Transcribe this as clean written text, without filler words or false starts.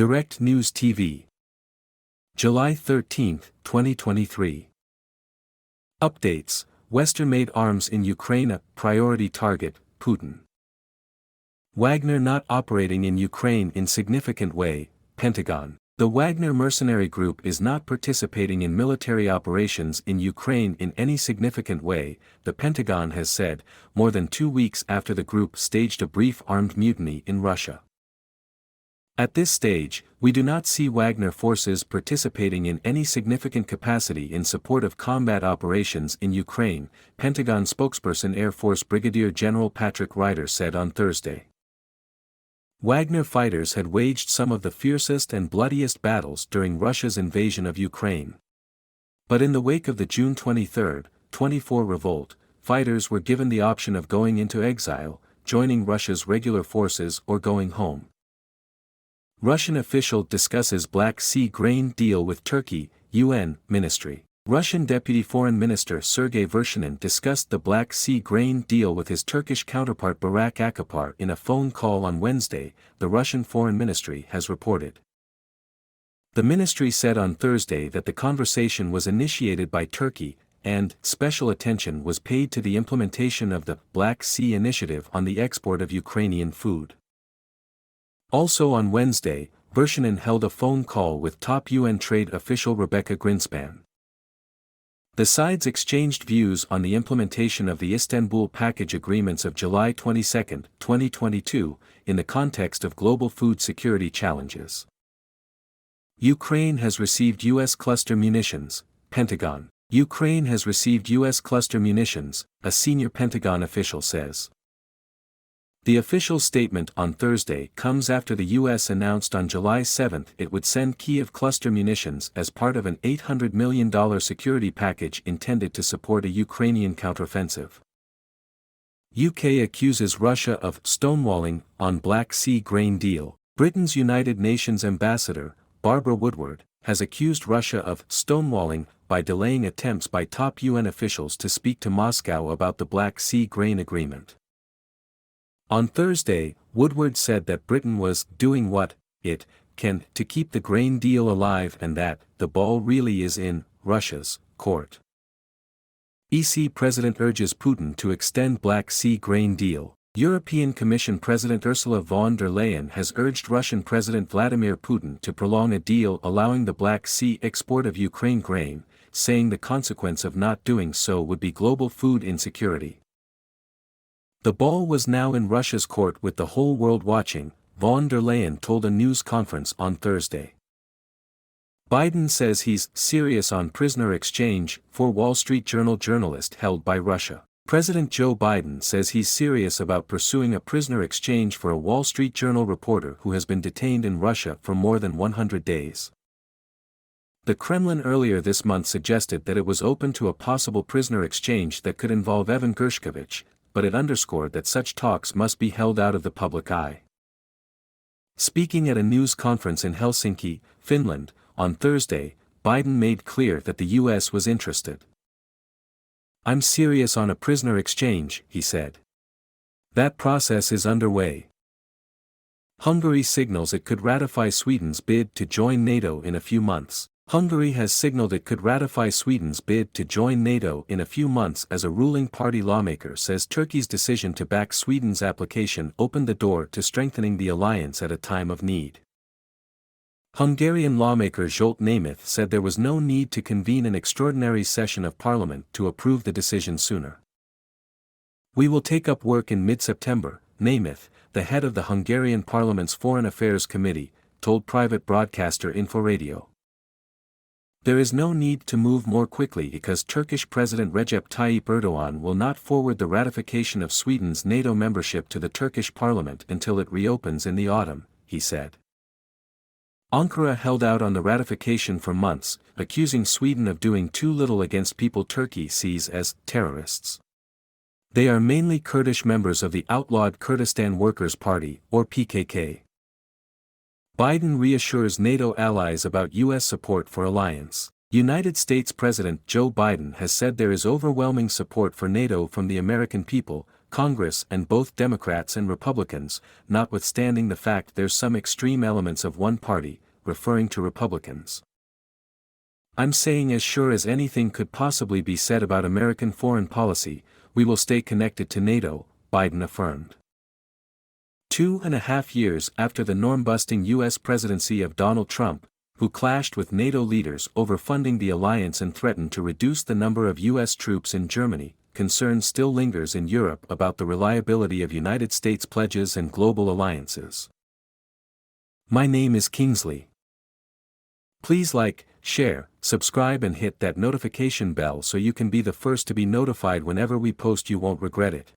Direct News TV. July 13, 2023. Updates: Western-made arms in Ukraine a priority target, Putin. Wagner not operating in Ukraine in significant way, Pentagon. The Wagner mercenary group is not participating in military operations in Ukraine in any significant way, the Pentagon has said, more than 2 weeks after the group staged a brief armed mutiny in Russia. At this stage, we do not see Wagner forces participating in any significant capacity in support of combat operations in Ukraine, Pentagon spokesperson Air Force Brigadier General Patrick Ryder said on Thursday. Wagner fighters had waged some of the fiercest and bloodiest battles during Russia's invasion of Ukraine. But in the wake of the June 23, 24 revolt, fighters were given the option of going into exile, joining Russia's regular forces or going home. Russian official discusses Black Sea grain deal with Turkey, UN Ministry. Russian Deputy Foreign Minister Sergei Vershinin discussed the Black Sea grain deal with his Turkish counterpart Barak Akapar in a phone call on Wednesday, the Russian Foreign Ministry has reported. The ministry said on Thursday that the conversation was initiated by Turkey, and special attention was paid to the implementation of the Black Sea Initiative on the export of Ukrainian food. Also on Wednesday, Vershinin held a phone call with top UN trade official Rebecca Greenspan. The sides exchanged views on the implementation of the Istanbul Package Agreements of July 22, 2022, in the context of global food security challenges. Ukraine has received U.S. cluster munitions, Pentagon. Ukraine has received U.S. cluster munitions, a senior Pentagon official says. The official statement on Thursday comes after the U.S. announced on July 7 it would send Kyiv cluster munitions as part of an $800 million security package intended to support a Ukrainian counteroffensive. UK accuses Russia of stonewalling on Black Sea grain deal. Britain's United Nations ambassador, Barbara Woodward, has accused Russia of stonewalling by delaying attempts by top UN officials to speak to Moscow about the Black Sea grain agreement. On Thursday, Woodward said that Britain was doing what it can to keep the grain deal alive and that the ball really is in Russia's court. EC President urges Putin to extend Black Sea grain deal. European Commission President Ursula von der Leyen has urged Russian President Vladimir Putin to prolong a deal allowing the Black Sea export of Ukraine grain, saying the consequence of not doing so would be global food insecurity. The ball was now in Russia's court with the whole world watching, von der Leyen told a news conference on Thursday. Biden says he's serious on prisoner exchange for Wall Street Journal journalist held by Russia. President Joe Biden says he's serious about pursuing a prisoner exchange for a Wall Street Journal reporter who has been detained in Russia for more than 100 days. The Kremlin earlier this month suggested that it was open to a possible prisoner exchange that could involve Evan Gershkovich, but it underscored that such talks must be held out of the public eye. Speaking at a news conference in Helsinki, Finland, on Thursday, Biden made clear that the U.S. was interested. "I'm serious on a prisoner exchange," he said. "That process is underway." Hungary signals it could ratify Sweden's bid to join NATO in a few months. Hungary has signaled it could ratify Sweden's bid to join NATO in a few months as a ruling party lawmaker says Turkey's decision to back Sweden's application opened the door to strengthening the alliance at a time of need. Hungarian lawmaker Zsolt Nemeth said there was no need to convene an extraordinary session of parliament to approve the decision sooner. "We will take up work in mid-September," Nemeth, the head of the Hungarian parliament's Foreign Affairs Committee, told private broadcaster Inforadio. "There is no need to move more quickly because Turkish President Recep Tayyip Erdogan will not forward the ratification of Sweden's NATO membership to the Turkish parliament until it reopens in the autumn," he said. Ankara held out on the ratification for months, accusing Sweden of doing too little against people Turkey sees as terrorists. They are mainly Kurdish members of the outlawed Kurdistan Workers' Party, or PKK. Biden reassures NATO allies about U.S. support for alliance. United States President Joe Biden has said there is overwhelming support for NATO from the American people, Congress and both Democrats and Republicans, notwithstanding the fact there's some extreme elements of one party, referring to Republicans. I'm saying as sure as anything could possibly be said about American foreign policy, we will stay connected to NATO, Biden affirmed. 2.5 years after the norm-busting U.S. presidency of Donald Trump, who clashed with NATO leaders over funding the alliance and threatened to reduce the number of U.S. troops in Germany, concern still lingers in Europe about the reliability of United States pledges and global alliances. My name is Kingsley. Please like, share, subscribe and hit that notification bell so you can be the first to be notified whenever we post. You won't regret it.